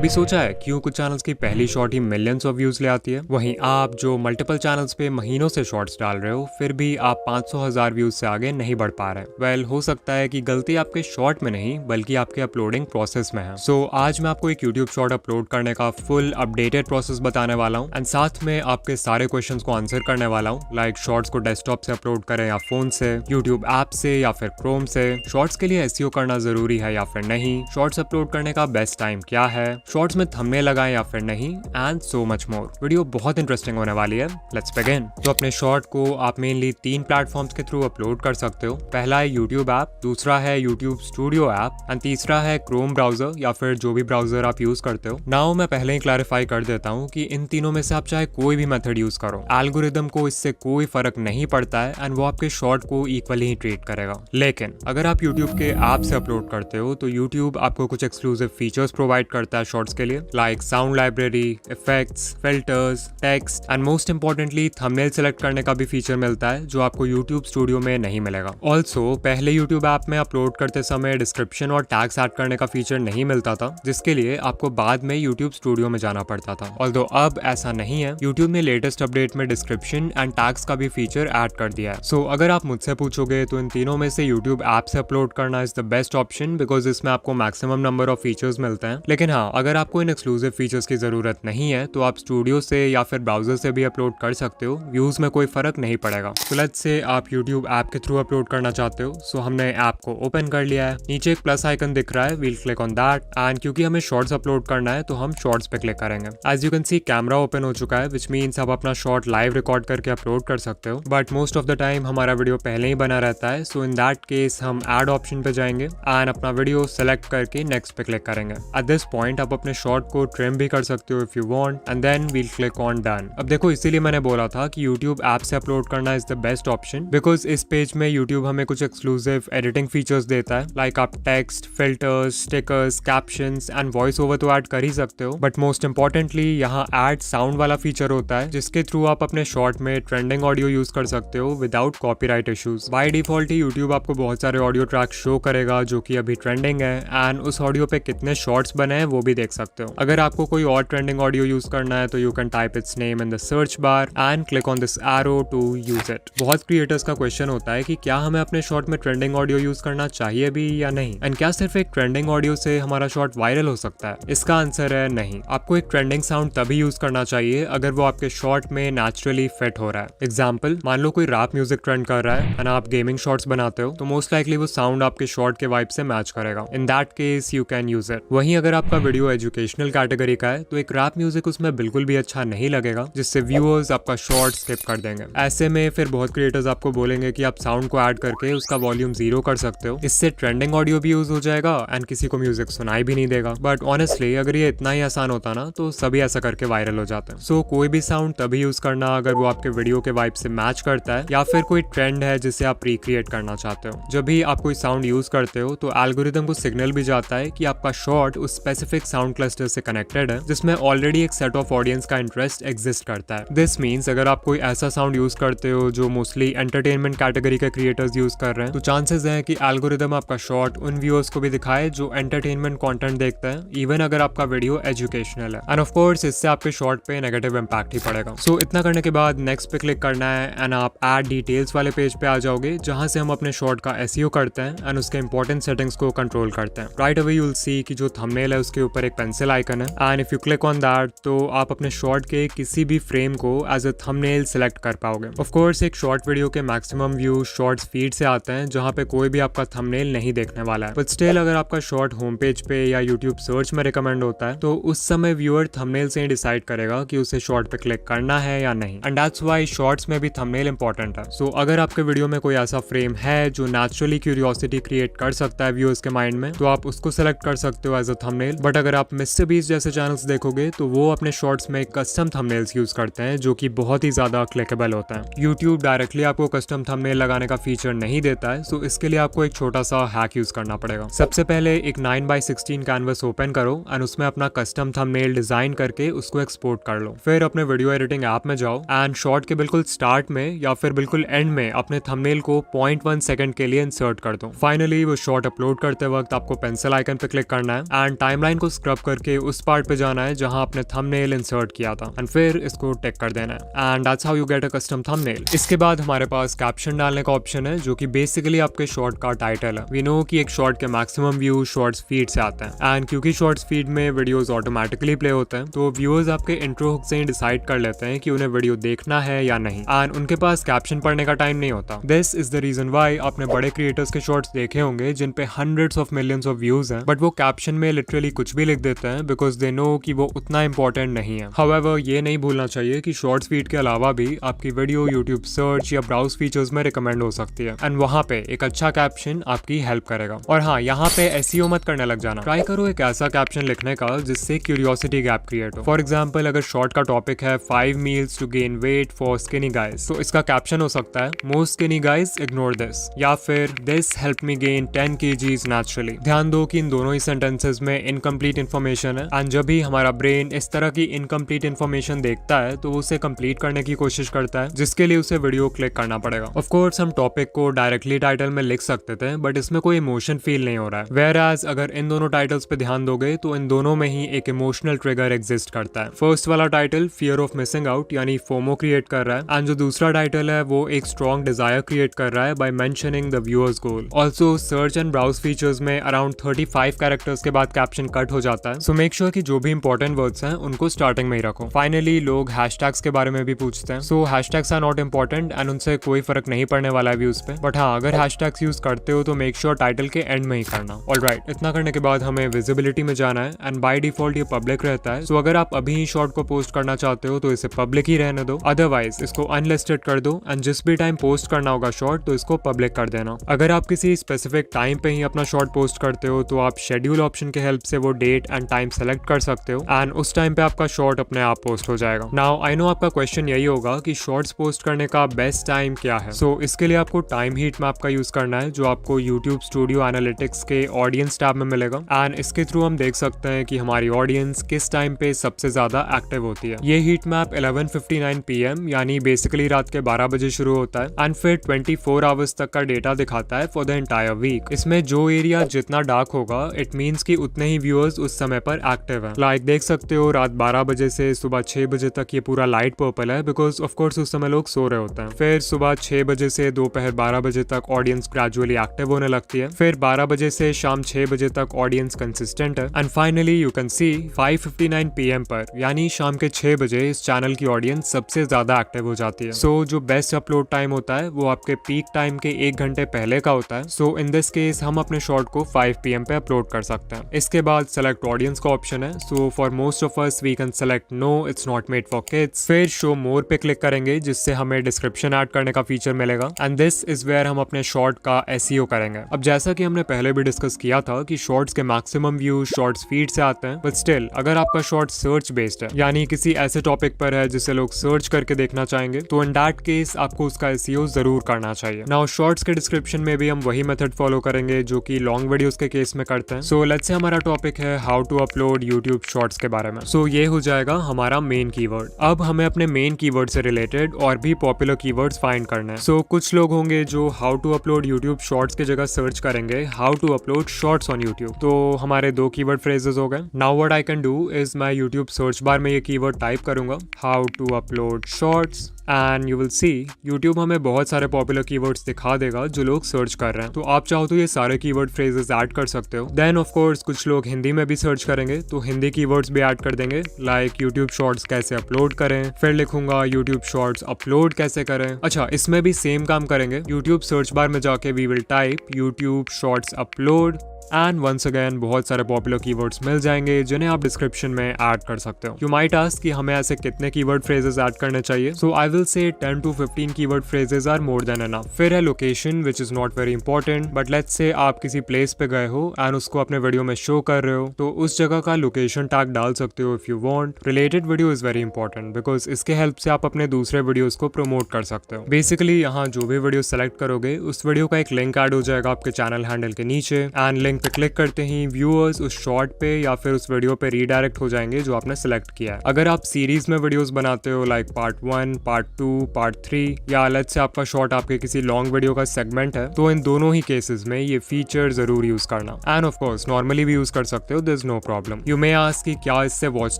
कभी सोचा है क्यों कुछ चैनल्स की पहली shot he millions of views ले आती है, वहीं आप जो मल्टीपल चैनल्स पे महीनों से शॉर्ट्स डाल रहे हो फिर भी आप 500,000 व्यूज से आगे नहीं बढ़ पा रहे। वेल, हो सकता है कि गलती आपके शॉर्ट में नहीं बल्कि आपके अपलोडिंग प्रोसेस में है। सो आज मैं आपको एक यूट्यूब शॉर्ट अपलोड करने का फुल अपडेटेड प्रोसेस बताने वाला हूँ एंड साथ में आपके सारे क्वेश्चन को आंसर करने वाला हूँ, लाइक शॉर्ट्स को डेस्कटॉप से अपलोड करें या फोन से, यूट्यूब ऐप से या फिर क्रोम से, शॉर्ट्स के लिए एसईओ करना जरूरी है या फिर नहीं, शॉर्ट्स अपलोड करने का बेस्ट टाइम क्या है, शॉर्ट्स में थंबनेल लगाएं या फिर नहीं, and so much more. Video बहुत इंटरेस्टिंग होने वाली है। Let's begin. तो अपने शॉर्ट को आप मेनली 3 प्लेटफॉर्म्स के थ्रू अपलोड कर सकते हो। पहला है यूट्यूब ऐप, दूसरा है यूट्यूब स्टूडियो ऐप एंड तीसरा है क्रोम ब्राउजर या फिर जो भी ब्राउजर आप यूज करते हो। नाउ मैं पहले ही क्लैरिफाई कर देता हूँ कि इन तीनों में से आप चाहे कोई भी मेथड यूज करो, एल्गोरिदम को इससे कोई फर्क नहीं पड़ता है एंड वो आपके शॉर्ट को इक्वली ही ट्रीट करेगा। लेकिन अगर आप यूट्यूब के ऐप से अपलोड करते हो तो यूट्यूब आपको कुछ एक्सक्लूसिव फीचर्स प्रोवाइड करता है शॉर्ट्स के लिए, like sound library, effects, filters, text and most importantly thumbnail select करने का भी फीचर मिलता है जो आपको यूट्यूब स्टूडियो में नहीं मिलेगा। ऑल्सो पहले यूट्यूब ऐप में अपलोड करते समय डिस्क्रिप्शन और टैग्स ऐड करने का फीचर नहीं मिलता था, जिसके लिए आपको बाद में यूट्यूब स्टूडियो में जाना पड़ता था। ऑल्दो अब ऐसा नहीं है, यूट्यूब ने लेटेस्ट अपडेट में डिस्क्रिप्शन एंड टैग्स का भी फीचर ऐड कर दिया है। सो अगर आप मुझसे पूछोगे तो इन तीनों में से यूट्यूब ऐप से अपलोड करना is the best option because इसमें आपको मैक्सिमम नंबर ऑफ फीचर्स मिलते हैं। लेकिन हाँ, अगर आपको इन एक्सक्लूसिव फीचर्स की जरूरत नहीं है तो आप स्टूडियो से या फिर ब्राउजर से भी अपलोड कर सकते हो, व्यूज में कोई फर्क नहीं पड़ेगा। तो लेट्स से आप यूट्यूब ऐप के थ्रू अपलोड करना चाहते हो। सो हमने ऐप को ओपन कर लिया है, नीचे एक प्लस आइकन दिख रहा है, we'll click on that and क्योंकि हमें शॉर्ट्स अपलोड करना है तो हम शॉर्ट्स पे क्लिक करेंगे। As you can see camera open हो चुका है, विच मीन्स आप अपना शॉर्ट लाइव रिकॉर्ड करके अपलोड कर सकते हो, but most of the time हमारा वीडियो पहले ही बना रहता है। सो इन दैट केस हम ऐड ऑप्शन पे जाएंगे एंड अपना वीडियो सेलेक्ट करके नेक्स्ट पे क्लिक करेंगे। एट दिस पॉइंट आप अपने शॉर्ट को ट्रिम भी कर सकते हो if you want and then we'll click on done. अब देखो, इसीलिए मैंने बोला था कि यूट्यूब ऐप से अपलोड करना is the best option because इस पेज में यूट्यूब हमें कुछ एक्सक्लूसिव एडिटिंग फीचर्स देता है, लाइक आप text, filters, stickers, captions and voice over तो ऐड कर ही सकते हो, बट मोस्ट इंपॉर्टेंटली यहाँ ऐड साउंड वाला फीचर होता है जिसके थ्रू आप अपने शॉर्ट में ट्रेंडिंग ऑडियो यूज कर सकते हो without copyright issues. By default he YouTube आपको बहुत सारे ऑडियो ट्रैक शो करेगा जो कि अभी ट्रेंडिंग है एंड उस ऑडियो पे कितने शॉर्ट्स बने हैं वो भी देख सकते हो। अगर आपको कोई और ट्रेंडिंग ऑडियो यूज करना है तो you can type its name in the search bar and click on this arrow to use it. बहुत क्रिएटर्स का क्वेश्चन होता है कि क्या हमें अपने शॉर्ट में ट्रेंडिंग ऑडियो यूज करना चाहिए भी या नहीं, एंड क्या सिर्फ एक ट्रेंडिंग ऑडियो से हमारा शॉर्ट वायरल हो सकता है। इसका आंसर है नहीं। आपको एक ट्रेंडिंग साउंड तभी यूज करना चाहिए अगर वो आपके शॉर्ट में नेचुरली फिट हो रहा है। एग्जाम्पल, मान लो कोई रैप म्यूजिक ट्रेंड कर रहा है एंड आप गेमिंग शॉर्ट्स बनाते हो तो मोस्ट लाइकली वो साउंड आपके शॉर्ट के वाइब से मैच करेगा। इन that case you can use it. वहीं अगर आपका वीडियो एजुकेशनल कैटेगरी का है तो एक रैप म्यूजिक उसमें बिल्कुल भी अच्छा नहीं लगेगा, जिससे व्यूअर्स आपका शॉर्ट स्किप कर देंगे। ऐसे में फिर बहुत क्रिएटर्स आपको बोलेंगे कि आप साउंड को ऐड करके उसका वॉल्यूम 0 कर सकते हो, इससे ट्रेंडिंग ऑडियो भी यूज हो जाएगा एंड किसी को म्यूजिक सुनाई भी नहीं देगा। बट ऑनेस्टली अगर ये इतना ही आसान होता ना तो सभी ऐसा करके वायरल हो जाते हैं। सो कोई भी साउंड तभी यूज करना अगर वो आपके वीडियो के वाइब से मैच करता है या फिर कोई ट्रेंड है जिसे आप रिक्रिएट करना चाहते हो। जब भी आप कोई साउंड यूज करते हो तो एल्गोरिदम को सिग्नल भी जाता है कि आपका शॉर्ट उस स्पेसिफिक साउंड क्लस्टर से कनेक्टेड है जिसमें ऑलरेडी एक सेट ऑफ ऑडियंस का इंटरेस्ट एग्जिस्ट करता है। दिस मीन्स अगर आप कोई ऐसा साउंड यूज करते हो जो मोस्टली एंटरटेनमेंट कैटेगरी के क्रिएटर्स यूज कर रहे हैं तो चांसेस हैं कि एल्गोरिदम आपका शॉर्ट उन व्यूअर्स को भी दिखाए जो एंटरटेनमेंट कंटेंट देखते हैं, इवन अगर आपका वीडियो एजुकेशनल है। एंड ऑफ कोर्स इससे आपके शॉर्ट पे नेगेटिव इंपैक्ट ही पड़ेगा। सो इतना करने के बाद नेक्स्ट पे क्लिक करना है एंड आप ऐड डिटेल्स वाले पेज पे आ जाओगे जहां से हम अपने शॉर्ट का एसईओ करते हैं एंड उसके इंपॉर्टेंट सेटिंग्स को कंट्रोल करते हैं। राइट अवे यू विल सी कि जो थंबनेल है उसके ऊपर एक पेंसिल आइकन है and if you click on that तो आप अपने शॉर्ट के किसी भी फ्रेम को एज अ थंबनेल सेलेक्ट कर पाओगे। ऑफ कोर्स एक शॉर्ट वीडियो के मैक्सिमम व्यू शॉर्ट्स फीड से आते हैं जहां पे कोई भी आपका थंबनेल नहीं देखने वाला है, बट स्टिल अगर आपका शॉर्ट होम पेज पे या यूट्यूब सर्च में रिकमेंड होता है तो उस समय व्यूअर थंबनेल से ही डिसाइड करेगा कि उसे शॉर्ट पे क्लिक करना है या नहीं, एंड दैट्स व्हाई शॉर्ट्स में भी थंबनेल इंपॉर्टेंट है। सो अगर आपके वीडियो में कोई ऐसा फ्रेम है जो नेचुरली क्यूरियोसिटी क्रिएट कर सकता है व्यूअर्स के माइंड में तो आप उसको सेलेक्ट कर सकते हो एज अ थंबनेल। बट अगर आप मिस्टर बीस्ट जैसे चैनल्स देखोगे तो वो अपने शॉर्ट्स में कस्टम थंबनेल्स यूज करते हैं जो कि बहुत ही ज्यादा क्लिकेबल होता है। यूट्यूब डायरेक्टली आपको कस्टम थंबनेल लगाने का फीचर नहीं देता है, सो इसके लिए आपको एक छोटा सा हैक यूज करना पड़ेगा। सबसे पहले एक 9x16 कैनवस ओपन करो एंड उसमें अपना कस्टम थंबनेल डिजाइन करके उसको एक्सपोर्ट कर लो। फिर अपने वीडियो एडिटिंग ऐप में जाओ एंड शॉर्ट के बिल्कुल स्टार्ट में या फिर बिल्कुल एंड में अपने थंबनेल को 0.1 सेकंड के लिए इंसर्ट कर दो। फाइनली वो शॉर्ट अपलोड करते वक्त आपको पेंसिल आइकन पे क्लिक करना है एंड टाइमलाइन को स्क्रब स्क्रब करके उस पार्ट पे जाना है जहां आपने थंबनेल इंसर्ट किया था एंड फिर इसको टिक कर देना है and that's how you get a custom thumbnail. इसके बाद हमारे पास कैप्शन डालने का ऑप्शन है जो कि बेसिकली आपके शॉर्ट का टाइटल है। वी नो कि एक शॉर्ट के मैक्सिमम व्यू शॉर्ट्स फीड से आते हैं एंड क्योंकि शॉर्ट्स फीड में वीडियोस ऑटोमेटिकली प्ले होते हैं तो व्यूअर्स आपके इंट्रो हुक से ही डिसाइड कर लेते हैं कि उन्हें वीडियो देखना है या नहीं एंड उनके पास कैप्शन पढ़ने का टाइम नहीं होता। This is the reason why आपने बड़े क्रिएटर्स के शॉर्ट्स देखे होंगे जिन पे hundreds of millions of views हैं बट वो कैप्शन में लिटरली कुछ भी लिख देते हैं बिकॉज दे नो कि वो उतना इंपॉर्टेंट नहीं है। हाउएवर ये नहीं भूलना चाहिए कि शॉर्ट्स फीड के अलावा भी आपकी वीडियो यूट्यूब सर्च या ब्राउज फीचर्स में रिकमेंड हो सकती है एंड वहाँ पे एक अच्छा कैप्शन आपकी हेल्प करेगा। और हाँ, यहाँ पे एसईओ मत करने लग जाना, ट्राई करो एक ऐसा कैप्शन लिखने का जिससे क्यूरियोसिटी गैप क्रिएट हो। फॉर एग्जाम्पल अगर शॉर्ट का टॉपिक है 5 meals to gain weight for skinny guys तो इसका कैप्शन हो सकता है most skinny guys ignore this या फिर this help me gain 10 kgs naturally. ध्यान दो कि इन दोनों ही सेंटेंसेस में इनकम्प्लीट इन्फॉर्मेशन है एंड जब भी हमारा ब्रेन इस तरह की इनकम्प्लीट इन्फॉर्मेशन देखता है तो उसे कंप्लीट करने की कोशिश करता है जिसके लिए उसे वीडियो क्लिक करना पड़ेगा। ऑफ कोर्स हम टॉपिक को डायरेक्टली टाइटल में लिख सकते थे बट इसमें कोई इमोशन फील नहीं हो रहा है। वेयर एज अगर इन दोनों टाइटल्स पे ध्यान दोगे तो इन दोनों में ही एक इमोशनल ट्रिगर एग्जिस्ट करता है। फर्स्ट वाला title fear of missing out यानी फोमो क्रिएट कर रहा है एंड जो दूसरा टाइटल है वो एक स्ट्रॉन्ग डिजायर क्रिएट कर रहा है by mentioning the viewers goal. Also search and browse features में अराउंड 35 कैरेक्टर्स के बाद कैप्शन कट हो जाता है सो मेक श्योर कि जो भी इंपॉर्टेंट वर्ड्स हैं उनको स्टार्टिंग में ही रखो। फाइनली लोग हैशटैग्स के बारे में भी पूछते हैं so hashtags are not important and उनसे कोई फर्क नहीं पड़ने वाला है व्यूज पे बट हाँ, अगर हैशटैग्स यूज करते हो तो मेक श्योर टाइटल के एंड में ही करना। ऑलराइट, इतना करने के बाद हमें विजिबिलिटी में जाना है एंड बाय डिफॉल्ट ये पब्लिक रहता है सो अगर आप अभी ही शॉर्ट को पोस्ट करना चाहते हो तो इसे पब्लिक ही रहने दो, अदरवाइज इसको अनलिस्टेड कर दो एंड जिस भी टाइम पोस्ट करना होगा शॉर्ट तो इसको पब्लिक कर देना। अगर आप किसी स्पेसिफिक टाइम पे ही अपना शॉर्ट पोस्ट करते हो तो आप शेड्यूल ऑप्शन के हेल्प से वो डेट एंड टाइम सेलेक्ट कर सकते हो एंड उस टाइम पे आपका शॉर्ट अपने आप पोस्ट हो जाएगा। नाउ आई नो आपका क्वेश्चन यही होगा कि शॉर्ट्स पोस्ट करने का बेस्ट टाइम क्या है। सो इसके लिए आपको टाइम हीट मैप का यूज करना है जो आपको यूट्यूब स्टूडियो एनालिटिक्स के ऑडियंस टैब में मिलेगा एंड इसके थ्रू हम देख सकते हैं कि हमारी ऑडियंस किस टाइम पे सबसे ज्यादा एक्टिव होती है। ये हीट मैप 11:59 PM यानी बेसिकली रात के 12 बजे शुरू होता है एंड फिर 24 आवर्स तक का डेटा दिखाता है फॉर द एंटायर वीक। इसमें जो एरिया जितना डार्क होगा इट मींस कि उतने ही व्यूअर्स उस समय पर एक्टिव है। लाइक देख सकते हो रात 12 बजे से सुबह 6 बजे तक ये पूरा लाइट पर्पल है बिकॉज ऑफ कोर्स उस समय लोग सो रहे होते हैं। फिर सुबह 6 बजे से दोपहर 12 बजे तक ऑडियंस ग्रेजुअली एक्टिव होने लगती है। फिर 12 बजे से शाम 6 बजे तक ऑडियंस कंसिस्टेंट है and finally you can C 5:59 PM पर यानी शाम के 6 बजे इस चैनल की ऑडियंस सबसे ज्यादा एक्टिव हो जाती है। सो जो बेस्ट अपलोड टाइम होता है वो आपके पीक टाइम के 1 घंटे पहले का होता है। सो इन दिस केस हम अपने शॉर्ट को 5 PM पे अपलोड कर सकते हैं। इसके बाद सेलेक्ट ऑडियंस का ऑप्शन है। So for most of us we can select no it's not made for kids. फिर शो मोर पे क्लिक करेंगे जिससे हमें डिस्क्रिप्शन ऐड करने का फीचर मिलेगा एंड दिस इज वेयर हम अपने शॉर्ट का एसईओ करेंगे। अब जैसा कि हमने पहले भी डिस्कस किया था कि शॉर्ट्स के मैक्सिमम व्यू शॉर्ट्स फीड से आते हैं बट स्टिल अगर आपका शॉर्ट सर्च बेस्ड है यानी किसी ऐसे टॉपिक पर है जिसे लोग सर्च करके देखना चाहेंगे तो इन दैट केस आपको उसका एसईओ जरूर करना चाहिए। नाउ शॉर्ट्स के डिस्क्रिप्शन में भी हम वही मेथड फॉलो करेंगे जो कि लॉन्ग वीडियोस के केस में करते हैं। सो लेट्स से हमारा टॉपिक है how to upload YouTube shorts के बारे में। सो ये हो जाएगा हमारा मेन कीवर्ड। अब हमें अपने मेन कीवर्ड से रिलेटेड और भी पॉपुलर कीवर्ड्स फाइंड करने हैं। सो कुछ लोग होंगे जो how to upload YouTube shorts की जगह सर्च करेंगे how to upload shorts on YouTube. तो हमारे 2 कीवर्ड फ्रेजेस हो गए। Now what I can do is मैं यूट्यूब सर्च बार में ये कीवर्ड टाइप करूंगा how to upload shorts and you will see YouTube हमें बहुत सारे पॉपुलर कीवर्ड्स दिखा देगा जो लोग सर्च कर रहे हैं। तो आप चाहो तो ये सारे कीवर्ड फ्रेजेस ऐड कर सकते हो। देन ऑफ कोर्स कुछ लोग हिंदी में भी सर्च करेंगे तो हिंदी कीवर्ड्स भी ऐड कर देंगे लाइक यूट्यूब शॉर्ट्स कैसे अपलोड करें। फिर लिखूंगा यूट्यूब शॉर्ट्स अपलोड कैसे करें। अच्छा, इसमें भी सेम काम करेंगे। यूट्यूब सर्च बार में जाके we will type YouTube shorts upload and once again बहुत सारे पॉपुलर कीवर्ड्स मिल जाएंगे जिन्हें आप डिस्क्रिप्शन में ऐड कर सकते हो। यू माइट आस्क कि हमें ऐसे कितने कीवर्ड फ्रेजेस ऐड करने चाहिए। सो I will say 10 to 15 keyword phrases are more than enough. फिर है location which is not very important but let's say आप किसी प्लेस पे गए हो एंड उसको अपने वीडियो में शो कर रहे हो तो उस जगह का लोकेशन टैग डाल सकते हो if you want. Related video is very important because इसके हेल्प से आप अपने दूसरे वीडियोस को प्रमोट कर सकते हो। बेसिकली यहाँ जो भी वीडियो सेलेक्ट करोगे उस वीडियो का एक लिंक ऐड हो जाएगा आपके चैनल हैंडल के नीचे एंड लिंक लिंक पे क्लिक करते ही व्यूअर्स उस शॉर्ट पे या फिर उस वीडियो पे रीडायरेक्ट हो जाएंगे जो आपने सिलेक्ट किया है। अगर आप सीरीज में वीडियोस बनाते हो लाइक पार्ट 1, पार्ट 2, पार्ट 3 या अलग से आपका शॉर्ट आपके किसी लॉन्ग वीडियो का सेगमेंट है, तो इन दोनों ही केसेस में ये फीचर जरूर यूज करना। एंड ऑफ कोर्स नॉर्मली भी यूज कर सकते हो, there is no problem. You may ask कि क्या इससे वॉच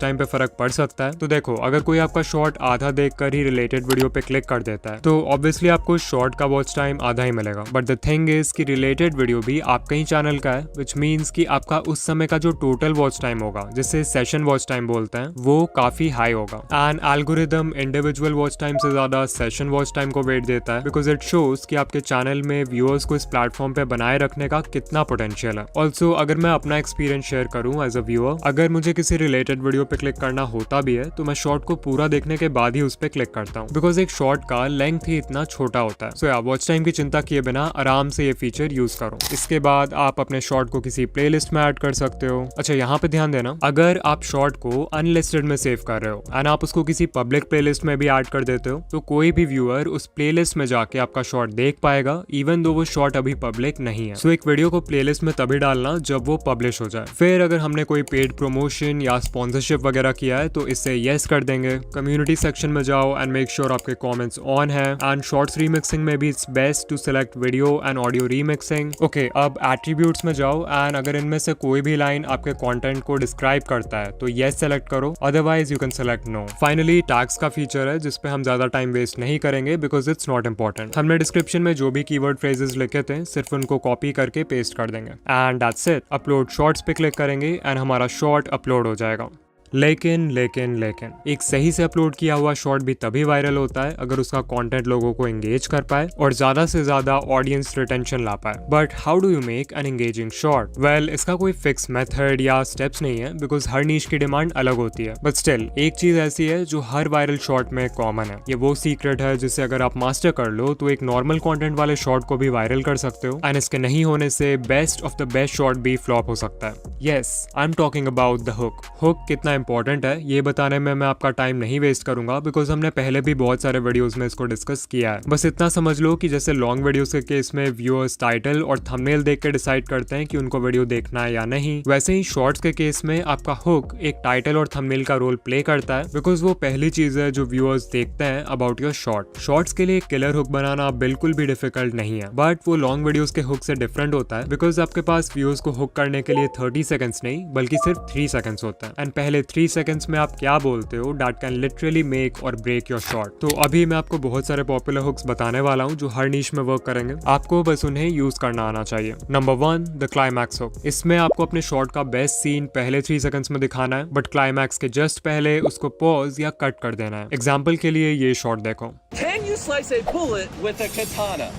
टाइम पे फर्क पड़ सकता है? तो देखो, अगर कोई आपका शॉर्ट आधा देखकर ही रिलेटेड वीडियो पे क्लिक कर देता है तो ऑब्वियसली आपको शॉर्ट का वॉच टाइम आधा ही मिलेगा। बट द थिंग इज कि रिलेटेड वीडियो भी आपका ही चैनल का है, विच मीन्स कि आपका उस समय का जो टोटल वॉच टाइम होगा, जिसे सेशन वॉच टाइम बोलते हैं, वो काफी हाई होगा। And algorithm individual watch time से ज्यादा सेशन वॉच टाइम को वेट देता है, बिकॉज इट शोज कि आपके चैनल में व्यूअर्स को इस प्लेटफॉर्म पे बनाए रखने का कितना पोटेंशियल है। ऑल्सो अगर मैं अपना एक्सपीरियंस शेयर करूं एज अ व्यूअर, अगर मुझे किसी रिलेटेड वीडियो पे क्लिक करना होता भी है तो मैं शॉर्ट को पूरा देखने के बाद ही उस पे क्लिक करता हूँ, बिकॉज एक शॉर्ट का लेंथ ही इतना छोटा होता है। सो या वॉच टाइम की चिंता किए बिना आराम से ये फीचर यूज करो। इसके बाद आप अपने शॉर्ट को किसी प्लेलिस्ट में ऐड कर सकते हो। अच्छा, यहाँ पे ध्यान देना, अगर आप शॉर्ट को अनलिस्टेड में सेव कर रहे हो एंड आप उसको किसी पब्लिक प्लेलिस्ट में भी ऐड कर देते हो, तो कोई भी व्यूअर उस प्लेलिस्ट में जाके आपका शॉर्ट देख पाएगा, इवन दो वो शॉर्ट अभी पब्लिक नहीं है। सो एक वीडियो को प्लेलिस्ट में तभी डालना जब वो पब्लिश हो जाए। फिर अगर हमने कोई पेड प्रमोशन या स्पॉन्सरशिप वगैरह किया है तो इसे येस कर देंगे। कम्युनिटी सेक्शन में जाओ एंड मेक श्योर आपके कमेंट्स ऑन है। एंड शॉर्ट्स रीमिक्सिंग में भी it's best to select video and audio remixing. Okay, अब एट्रीब्यूट्स में जाओ एंड अगर इनमें से कोई भी लाइन आपके कंटेंट को डिस्क्राइब करता है तो येस सेलेक्ट करो, otherwise you can select no. Finally tags का फीचर है जिसपे हम ज्यादा टाइम वेस्ट नहीं करेंगे बिकॉज इट्स नॉट इंपॉर्टेंट। हमने डिस्क्रिप्शन में जो भी कीवर्ड फ्रेजेस लिखे थे सिर्फ उनको कॉपी करके पेस्ट कर देंगे and that's it. Upload shorts पे क्लिक करेंगे एंड हमारा शॉर्ट अपलोड हो जाएगा। लेकिन एक सही से अपलोड किया हुआ शॉर्ट भी तभी वायरल होता है अगर उसका कंटेंट लोगों को एंगेज कर पाए और ज्यादा से ज्यादा ऑडियंस रिटेंशन ला पाए। But how do you make an engaging short? Well, इसका कोई फिक्स मेथड या स्टेप्स नहीं है बिकॉज हर नीश की डिमांड अलग होती है। बट स्टिल एक चीज ऐसी है जो हर वायरल शॉर्ट में कॉमन है। ये वो सीक्रेट है जिसे अगर आप मास्टर कर लो तो एक नॉर्मल कॉन्टेंट वाले शॉर्ट को भी वायरल कर सकते हो एंड इसके नहीं होने से best of the best short भी फ्लॉप हो सकता है। Yes, I am talking about the hook. Hook कितना इंपॉर्टेंट है ये बताने में मैं आपका टाइम नहीं वेस्ट करूंगा बिकॉज हमने पहले भी बहुत सारे वीडियोस में इसको डिस्कस किया है। बस इतना समझ लो कि जैसे लॉन्ग वीडियोस के केस में व्यूअर्स टाइटल और थंबनेल देख के डिसाइड करते हैं कि उनको वीडियो देखना है या नहीं, वैसे ही शॉर्ट्स के केस में आपका हुक एक टाइटल और थंबनेल का रोल प्ले करता है बिकॉज वो पहली चीज है जो व्यूअर्स देखते हैं अबाउट योर शॉर्ट। शॉर्ट्स के लिए किलर हुक बनाना बिल्कुल भी डिफिकल्ट नहीं है, बट वो लॉन्ग वीडियोस के हुक से डिफरेंट होता है बिकॉज आपके पास व्यूअर्स को हुक करने के लिए 30 सेकंड्स नहीं बल्कि सिर्फ 3 सेकंड्स होता है एंड पहले 3 सेकंड्स में आप क्या बोलते हो दैट कैन लिटरली मेक और ब्रेक योर शॉर्ट। तो अभी मैं आपको बहुत सारे पॉपुलर हुक्स बताने वाला हूँ जो हर नीश में वर्क करेंगे, आपको बस उन्हें यूज करना आना चाहिए। Number 1, the climax hook. इसमें आपको अपने शॉर्ट का बेस्ट सीन पहले 3 सेकंड्स में दिखाना है बट क्लाइमैक्स के जस्ट पहले उसको पॉज या कट कर देना है। एग्जाम्पल के लिए ये शॉर्ट देखो। Can you slice a bullet with a katana?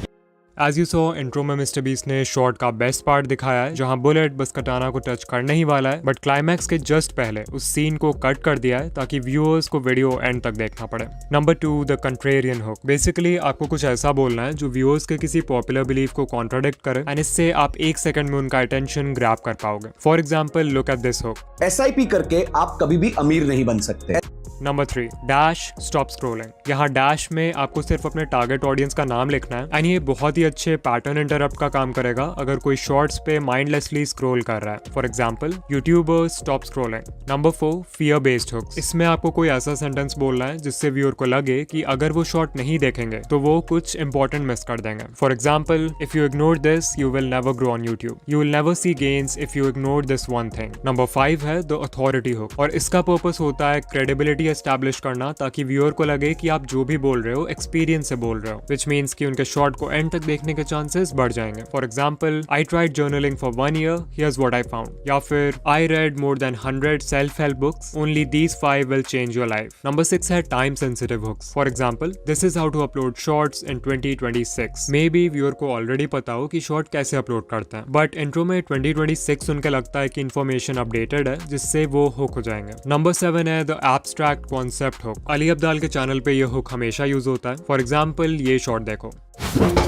As you saw, intro में मिस्टर बीस्ट ने शॉर्ट का बेस्ट पार्ट दिखाया है जहां बुलेट बस कटाना को टच करने ही वाला है बट क्लाइमैक्स के जस्ट पहले उस सीन को कट कर दिया है ताकि व्यूअर्स को वीडियो एंड तक देखना पड़े। Number 2, the contrarian hook. Basically आपको कुछ ऐसा बोलना है जो व्यूअर्स के किसी पॉपुलर बिलीफ को कॉन्ट्राडिक्ट करे एंड इससे आप 1 सेकंड में उनका अटेंशन ग्रैब कर पाओगे। For example, look at this hook. SIP करके आप कभी भी अमीर नहीं बन सकते। Number 3, dash stop scrolling. यहाँ डैश में आपको सिर्फ अपने टारगेट ऑडियंस का नाम लिखना है एंड ये बहुत ही अच्छे पैटर्न इंटरप्ट का काम करेगा अगर कोई शॉर्ट्स पे माइंडलेसली स्क्रॉल कर रहा है। For example, YouTuber stop scrolling. Number 4, fear based hooks. इसमें आपको कोई ऐसा सेंटेंस बोलना है जिससे व्यूअर को लगे कि अगर वो शॉर्ट नहीं देखेंगे तो वो कुछ इंपॉर्टेंट मिस कर देंगे। For example, if you ignore this you will never grow on YouTube, you will never see gains if you ignore this one thing. Number 5 है द अथॉरिटी हुक और इसका पर्पस होता है क्रेडिबिलिटी एस्टैब्लिश करना ताकि viewer को लगे कि आप जो भी बोल रहे हो एक्सपीरियंस से बोल रहे हो, विच मीन्स कि उनके शॉर्ट को एंड तक देखने के चांसेस बढ़ जाएंगे। For example, I tried journaling for 1 year, here's what I found, या फिर I read more than 100 self help books, only these 5 will change your life। Number 6 है time sensitive hooks. For example, this is how to upload shorts in 2026। Maybe viewer को already पता हो कि short कैसे upload करते हैं but intro में 2026 सुन के लगता है कि इन्फॉर्मेशन अपडेटेड है जिससे वो हुक हो जाएंगे। नंबर 7 है the abstract concept hook. Ali Abdaal के चैनल पे ये हुक हमेशा यूज होता है। फॉर एग्जाम्पल, ये शॉर्ट देखो।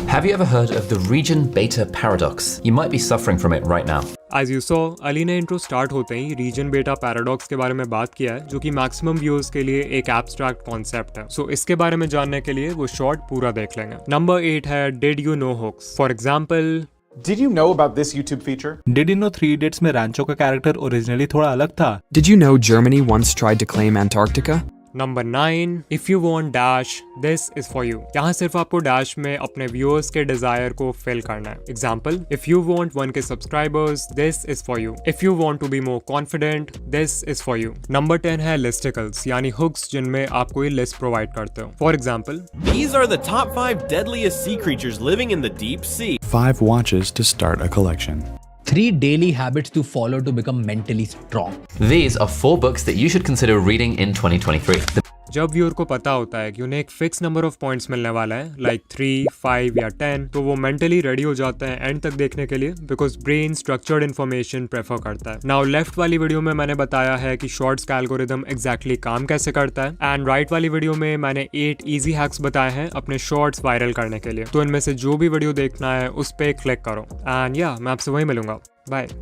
Have you ever heard of the region beta paradox? You might be suffering from it right now. As you saw, Ali ने इंट्रो स्टार्ट होते ही रीजन बेटा पैराडॉक्स के बारे में बात किया है जो कि मैक्सिमम व्यूअर्स के लिए एक एब्स्ट्रैक्ट कॉन्सेप्ट है। सो इसके बारे में जानने के लिए वो शॉर्ट पूरा देख लेंगे। नंबर 8 है did you know hooks. For example, Did you know about this YouTube feature? Did you know 3 Idiots में रैंचो का कैरेक्टर ओरिजिनली थोड़ा अलग था? Did you know Germany once tried to claim Antarctica? Number 9, if you want dash this is for you. यहाँ सिर्फ आपको dash में अपने व्यूअर्स के डिजायर को फिल करना है। Example, if you want 1K subscribers this is for you. If you want to be more confident this is for you. Number 10 है लिस्टिकल्स यानी हुक्स जिनमें आप कोई लिस्ट प्रोवाइड करते हो। For example, These are the top 5 deadliest sea creatures living in the deep sea. 5 watches to start a collection. 3 daily habits to follow to become mentally strong. These are 4 books that you should consider reading in 2023. जब viewer को पता होता है कि उन्हें एक fix number of points मिलने वाला है, लाइक 3, 5 या 10, तो वो मेंटली रेडी हो जाते हैं एंड तक देखने के लिए, because brain structured information prefer करता है। नाउ लेफ्ट वाली वीडियो में मैंने बताया है कि शॉर्ट्स का एल्गोरिदम एग्जैक्टली काम कैसे करता है, एंड राइट वाली वीडियो में मैंने 8 इजी हैक्स बताए हैं अपने शॉर्ट्स वायरल करने के लिए। तो इनमें से जो भी वीडियो देखना है उस पर क्लिक करो, एंड या मैं आपसे वहीं मिलूंगा। बाय।